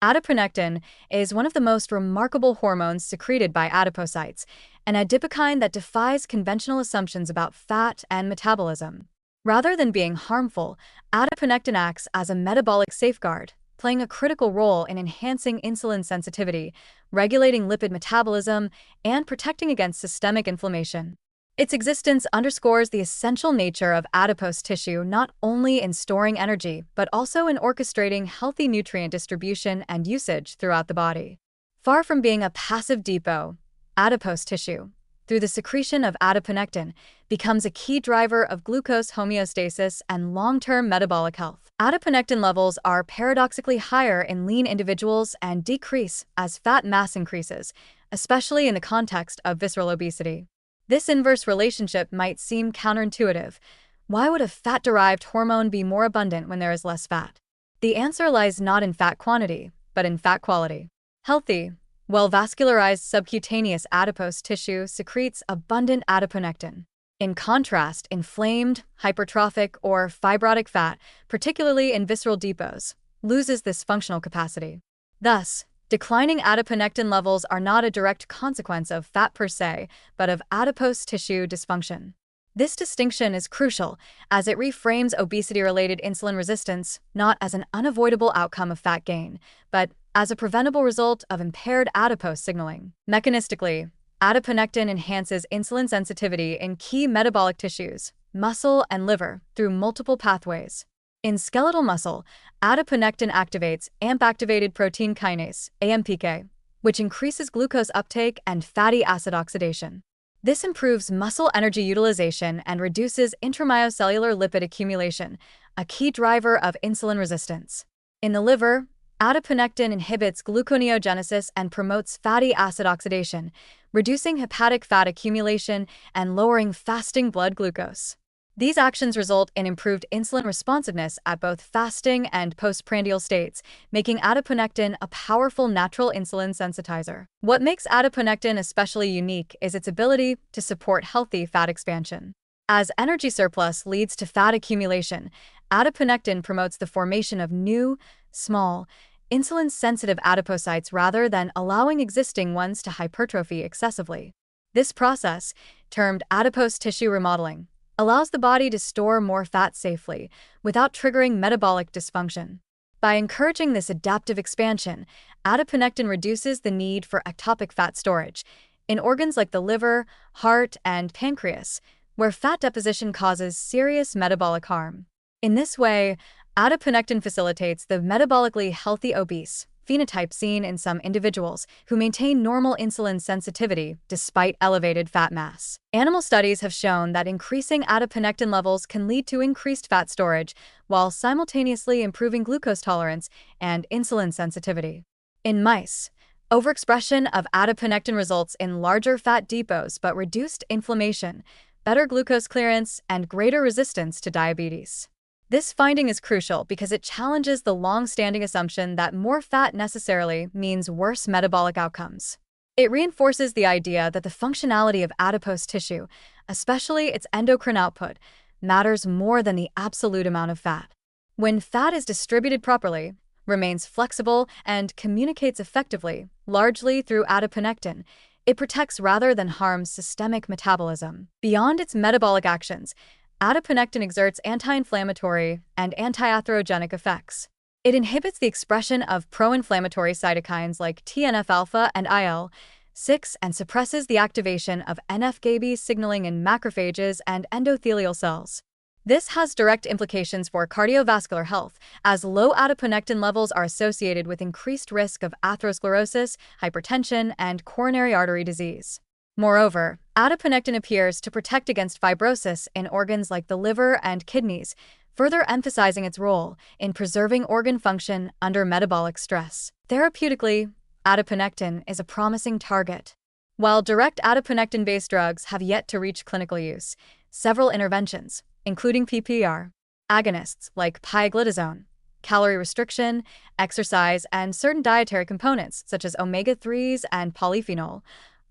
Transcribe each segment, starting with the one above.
Adiponectin is one of the most remarkable hormones secreted by adipocytes, an adipokine that defies conventional assumptions about fat and metabolism. Rather than being harmful, adiponectin acts as a metabolic safeguard, playing a critical role in enhancing insulin sensitivity, regulating lipid metabolism, and protecting against systemic inflammation. Its existence underscores the essential nature of adipose tissue not only in storing energy, but also in orchestrating healthy nutrient distribution and usage throughout the body. Far from being a passive depot, adipose tissue, through the secretion of adiponectin, becomes a key driver of glucose homeostasis and long-term metabolic health. Adiponectin levels are paradoxically higher in lean individuals and decrease as fat mass increases, especially in the context of visceral obesity. This inverse relationship might seem counterintuitive. Why would a fat-derived hormone be more abundant when there is less fat? The answer lies not in fat quantity, but in fat quality. Healthy, well-vascularized subcutaneous adipose tissue secretes abundant adiponectin. In contrast, inflamed, hypertrophic, or fibrotic fat, particularly in visceral depots, loses this functional capacity. Thus, declining adiponectin levels are not a direct consequence of fat per se, but of adipose tissue dysfunction. This distinction is crucial, as it reframes obesity-related insulin resistance not as an unavoidable outcome of fat gain, but as a preventable result of impaired adipose signaling. Mechanistically, adiponectin enhances insulin sensitivity in key metabolic tissues, muscle and liver, through multiple pathways. In skeletal muscle, adiponectin activates AMP-activated protein kinase, AMPK, which increases glucose uptake and fatty acid oxidation. This improves muscle energy utilization and reduces intramyocellular lipid accumulation, a key driver of insulin resistance. In the liver, adiponectin inhibits gluconeogenesis and promotes fatty acid oxidation, reducing hepatic fat accumulation and lowering fasting blood glucose. These actions result in improved insulin responsiveness at both fasting and postprandial states, making adiponectin a powerful natural insulin sensitizer. What makes adiponectin especially unique is its ability to support healthy fat expansion. As energy surplus leads to fat accumulation, adiponectin promotes the formation of new, small, insulin-sensitive adipocytes rather than allowing existing ones to hypertrophy excessively. This process, termed adipose tissue remodeling, allows the body to store more fat safely without triggering metabolic dysfunction. By encouraging this adaptive expansion, adiponectin reduces the need for ectopic fat storage in organs like the liver, heart, and pancreas, where fat deposition causes serious metabolic harm. In this way, adiponectin facilitates the metabolically healthy obese phenotype seen in some individuals who maintain normal insulin sensitivity despite elevated fat mass. Animal studies have shown that increasing adiponectin levels can lead to increased fat storage while simultaneously improving glucose tolerance and insulin sensitivity. In mice, overexpression of adiponectin results in larger fat depots but reduced inflammation, better glucose clearance, and greater resistance to diabetes. This finding is crucial because it challenges the long-standing assumption that more fat necessarily means worse metabolic outcomes. It reinforces the idea that the functionality of adipose tissue, especially its endocrine output, matters more than the absolute amount of fat. When fat is distributed properly, remains flexible, and communicates effectively, largely through adiponectin, it protects rather than harms systemic metabolism. Beyond its metabolic actions, adiponectin exerts anti-inflammatory and anti-atherogenic effects. It inhibits the expression of pro-inflammatory cytokines like TNF-alpha and IL-6 and suppresses the activation of NF-κB signaling in macrophages and endothelial cells. This has direct implications for cardiovascular health, as low adiponectin levels are associated with increased risk of atherosclerosis, hypertension, and coronary artery disease. Moreover, adiponectin appears to protect against fibrosis in organs like the liver and kidneys, further emphasizing its role in preserving organ function under metabolic stress. Therapeutically, adiponectin is a promising target. While direct adiponectin-based drugs have yet to reach clinical use, several interventions, including PPAR agonists like pioglitazone, calorie restriction, exercise, and certain dietary components such as omega-3s and polyphenol,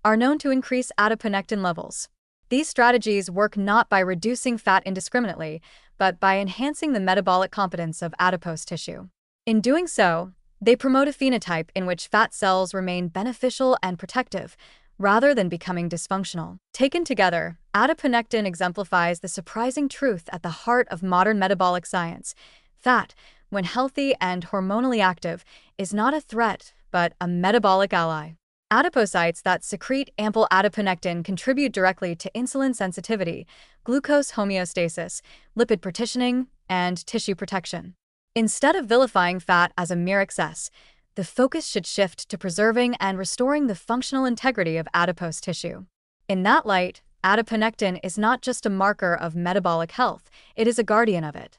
are known to increase adiponectin levels. These strategies work not by reducing fat indiscriminately, but by enhancing the metabolic competence of adipose tissue. In doing so, They promote a phenotype in which fat cells remain beneficial and protective, rather than becoming dysfunctional. Taken together, adiponectin exemplifies the surprising truth at the heart of modern metabolic science. Fat, when healthy and hormonally active, is not a threat, but a metabolic ally. Adipocytes that secrete ample adiponectin contribute directly to insulin sensitivity, glucose homeostasis, lipid partitioning, and tissue protection. Instead of vilifying fat as a mere excess, the focus should shift to preserving and restoring the functional integrity of adipose tissue. In that light, adiponectin is not just a marker of metabolic health, it is a guardian of it.